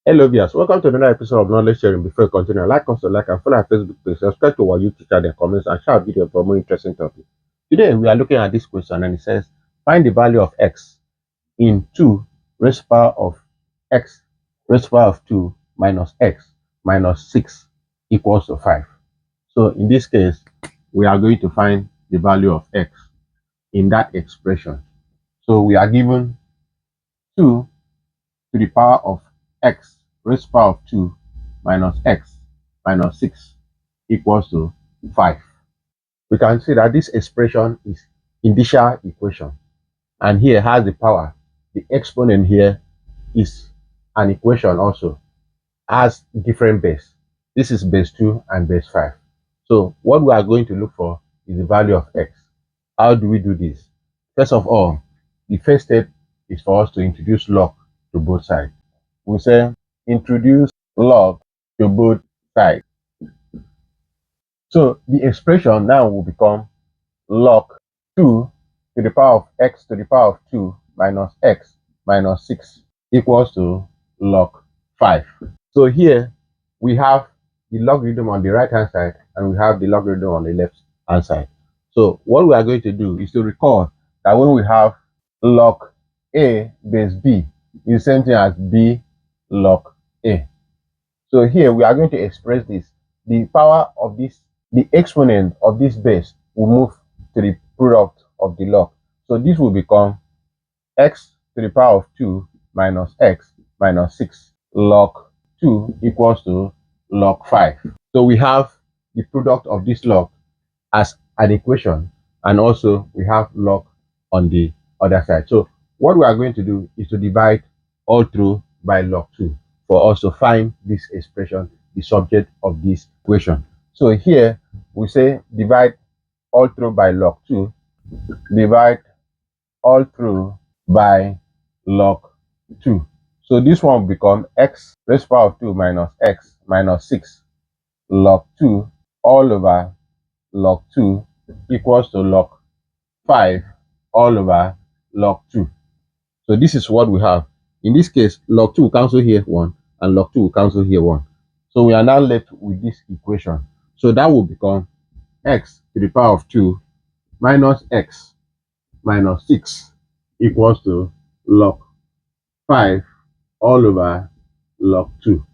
Hello viewers, welcome to another episode of Knowledge Sharing. Before we continue, like us to like and follow our Facebook page, subscribe to our YouTube channel, comments, and share our video for more interesting topics. Today we are looking at this question and it says, find the value of x in 2 raised to the power of x raised to the power of 2 minus x minus 6 equals to 5. So in this case, we are going to find the value of x in that expression. So we are given 2 to the power of x raised to the power of 2 minus x minus 6 equals to 5. We can see that this expression is initial equation, and here has the power. The exponent here is an equation also, has different base. This is base 2 and base 5. So what we are going to look for is the value of x. How do we do this? First of all, the first step is for us to introduce log to both sides. We say introduce log to both sides. So the expression now will become log 2 to the power of x to the power of 2 minus x minus 6 equals to log 5. So here we have the logarithm on the right hand side and we have the logarithm on the left hand side. So what we are going to do is to recall that when we have log a base b is the same thing as b log a. So here we are going to express this. The power of this, the exponent of this base will move to the product of the log. So this will become x to the power of 2 minus x minus 6 log 2 equals to log 5. So we have the product of this log as an equation, and also we have log on the other side. So what we are going to do is to divide all through by log 2 for us to find this expression, the subject of this equation. So here we say divide all through by log 2, divide all through by log 2. So this one will become x raised to the power of 2 minus x minus 6 log 2 all over log 2 equals to log 5 all over log 2. So this is what we have. In this case, log 2 will cancel here 1 and log 2 will cancel here 1. So we are now left with this equation. So that will become x to the power of 2 minus x minus 6 equals to log 5 all over log 2.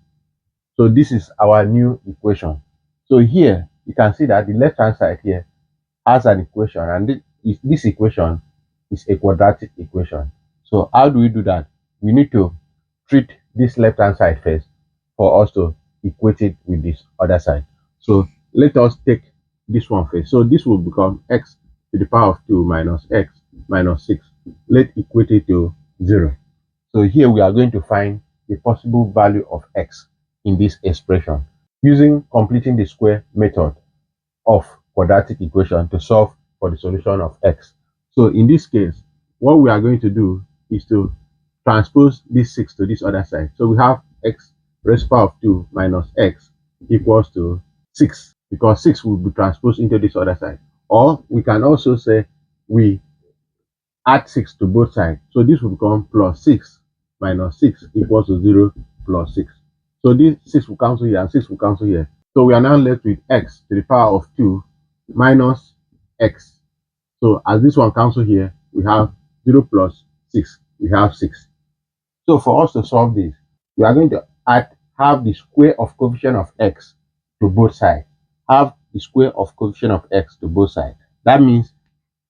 So this is our new equation. So here you can see that the left hand side here has an equation, and this equation is a quadratic equation. So how do we do that? We need to treat this left hand side first for us to equate it with this other side. So let us take this one first. So this will become x to the power of 2 minus x minus 6. Let's equate it to 0. So here we are going to find the possible value of x in this expression using completing the square method of quadratic equation to solve for the solution of x. So in this case, what we are going to do is to transpose this 6 to this other side. So we have x raised to the power of 2 minus x equals to 6, because 6 will be transposed into this other side. Or we can also say we add 6 to both sides. So this will become plus 6 minus 6 equals to 0 plus 6. So this 6 will cancel here and 6 will cancel here. So we are now left with x to the power of 2 minus x. So as this one cancels here, we have 0 plus 6. We have 6. So for us to solve this, we are going to have the square of coefficient of x to both sides. Have the square of coefficient of x to both sides. That means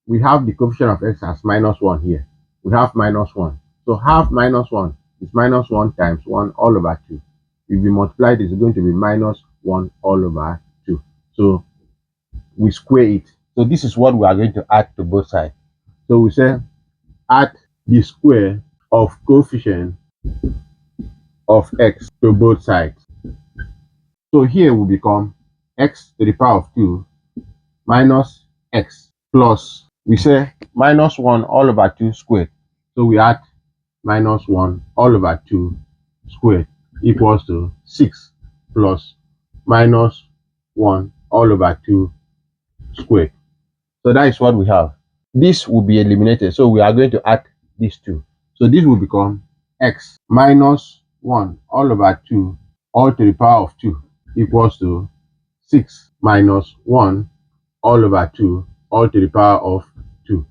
we have the coefficient of x as minus 1 here. We have minus 1. So half minus 1 is minus 1 times 1 all over 2. If we multiply this, it's going to be minus 1 all over 2. So we square it. So this is what we are going to add to both sides. So we say add the square of coefficient of x to both sides. So here will become x to the power of 2 minus x plus, we say minus 1 all over 2 squared. So we add minus 1 all over 2 squared equals to 6 plus minus 1 all over 2 squared. So that is what we have. This will be eliminated. So we are going to add these two. So this will become x minus 1 all over 2 all to the power of 2 equals to 6 minus 1 all over 2 all to the power of 2.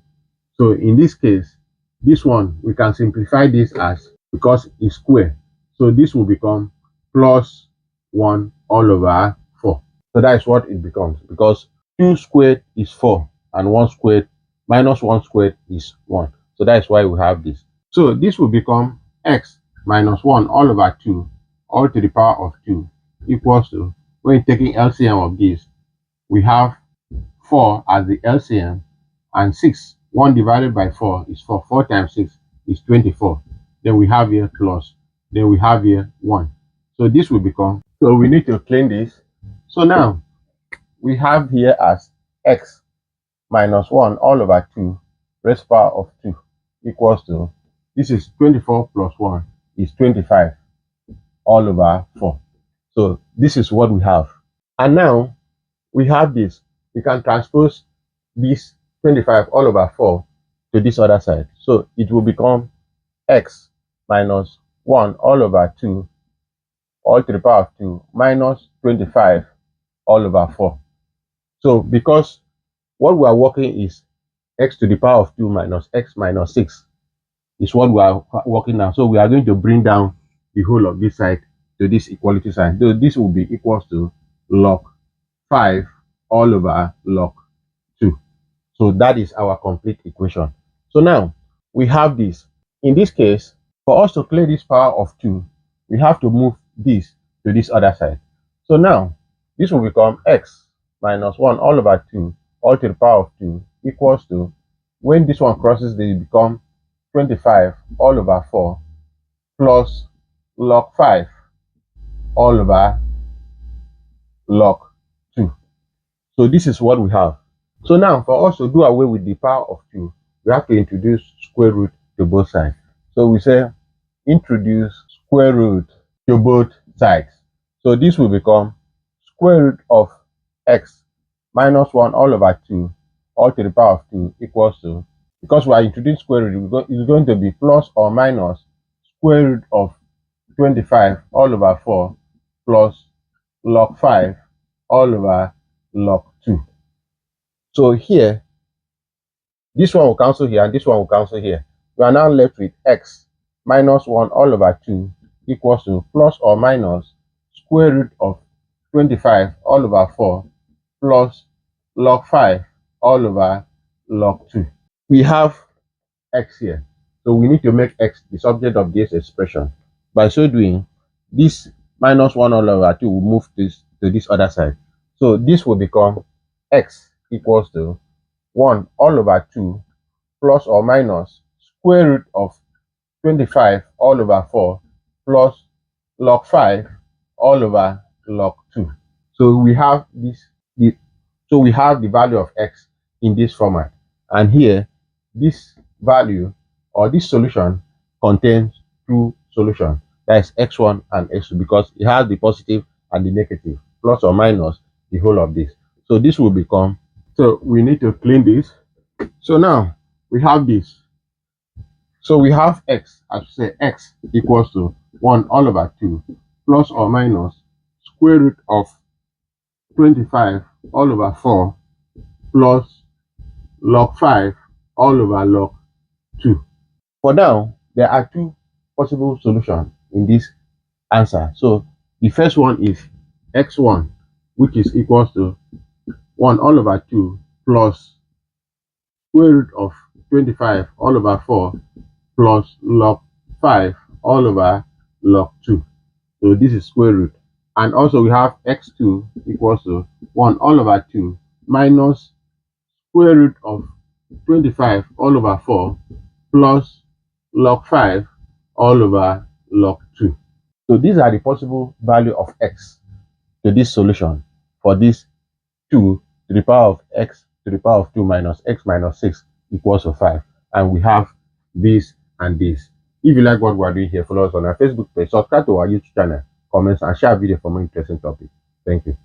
So in this case, this one, we can simplify this as, because it's square, so this will become plus 1 all over 4. So that is what it becomes, because 2 squared is 4 and 1 squared minus 1 squared is 1. So that is why we have this. So this will become x minus 1 all over 2 all to the power of 2 equals to, when taking LCM of this, we have 4 as the LCM and 6. 1 divided by 4 is 4. 4 times 6 is 24. Then we have here plus. Then we have here 1. So this will become, so we need to clean this. So now we have here as x minus 1 all over 2 raised to the power of 2 equals to, this is 24 plus 1 is 25 all over 4. So this is what we have. And now we have this. We can transpose this 25 all over 4 to this other side. So it will become x minus 1 all over 2 all to the power of 2 minus 25 all over 4. So because what we are working is x to the power of 2 minus x minus 6 is what we are working now. So we are going to bring down the whole of this side to this equality sign. So this will be equals to log 5 all over log 2. So that is our complete equation. So now we have this. In this case, for us to clear this power of 2, we have to move this to this other side. So now this will become x minus 1 all over 2 all to the power of 2 equals to, when this one crosses, they become 25 all over 4 plus log 5 all over log 2. So this is what we have. So now for us to do away with the power of 2, we have to introduce square root to both sides. So we say introduce square root to both sides. So this will become square root of x minus 1 all over 2 all to the power of 2 equals to, because we are introducing square root, it's going to be plus or minus square root of 25 all over 4 plus log 5 all over log 2. So here, this one will cancel here and this one will cancel here. We are now left with x minus 1 all over 2 equals to plus or minus square root of 25 all over 4 plus log 5 all over log 2. We have x here, so we need to make x the subject of this expression. By so doing, this minus 1 all over 2 will move this to this other side. So this will become x equals to 1 all over 2 plus or minus square root of 25 all over 4 plus log 5 all over log 2. So we have so we have the value of x in this format, and here this value or this solution contains two solutions, that is x1 and x2, because it has the positive and the negative, plus or minus the whole of this. So this will become, so we need to clean this. So now we have this. So we have x, as we say, x equals to 1 all over 2 plus or minus square root of 25 all over 4 plus log 5 all over log 2. For now, there are two possible solutions in this answer. So the first one is x1, which is equals to 1 all over 2 plus square root of 25 all over 4 plus log 5 all over log 2. So this is square root. And also we have x2 equals to 1 all over 2 minus square root of 25 all over 4 plus log 5 all over log 2. So these are the possible value of x to this solution for this 2 to the power of x to the power of 2 minus x minus 6 equals to 5. And we have this and this. If you like what we are doing here, follow us on our Facebook page, subscribe to our YouTube channel, comments, and share video for more interesting topics. Thank you.